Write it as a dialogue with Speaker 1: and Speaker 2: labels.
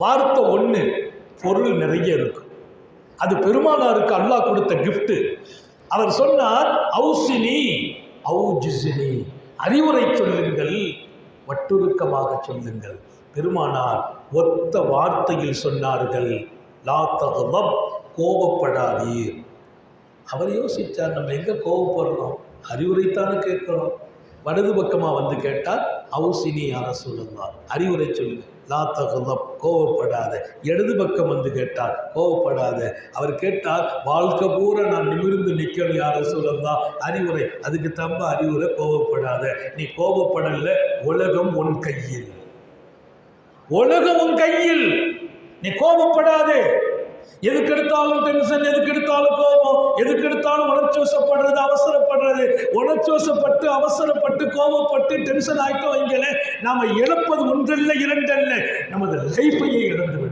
Speaker 1: வார்த்தை ஒன்று, பொருள் நிறைய இருக்கும். அது பெருமானாருக்கு அல்லாஹ் கொடுத்த கிஃப்ட். அவர் சொன்னார், அவுசினி அவுஜிசினி, அறிவுரை சொல்லுங்கள், வட்டுருக்கமாக சொல்லுங்கள். பெருமானார் ஒத்த வார்த்தையில் சொன்னார்கள், லா தகுதப், கோபப்படாதீர். அவர் யோசித்தார், நம்ம எங்கே கோபப்படுறோம்? அறிவுரைத்தானே கேட்குறோம். வலது பக்கமாக வந்து கேட்டால் அவுசினி யா ரசூலல்லாஹ், அறிவுரை சொல்லுங்க, லா தகுதப், கோபப்படாத. இடது பக்கம் வந்து கேட்டார், கோபப்படாத. அவர் கேட்டார், வாழ்க்கை பூரா நான் நிமிர்ந்து நிற்கணும் யா ரசூலல்லாஹ், அறிவுரை. அதுக்கு தம்ப அறிவுரை, கோபப்படாத. நீ கோபப்படல, உலகம் உன் கையில், உலகம் உன் கையில், நீ கோபப்படாதே. எதுக்கு எடுத்தாலும் டென்ஷன், எதுக்கு எடுத்தாலும் கோபம், எதுக்கு எடுத்தாலும் உணர்ச்சிவசப்படுறது, அவசரப்படுறது. உணர்ச்சிவசப்பட்டு அவசரப்பட்டு கோபப்பட்டு டென்ஷன் ஆகிட்டோம் வைங்களேன், நாம இழப்பது ஒன்றல்ல இரண்டல்ல, நமது லைஃபையே இழந்து விடும்.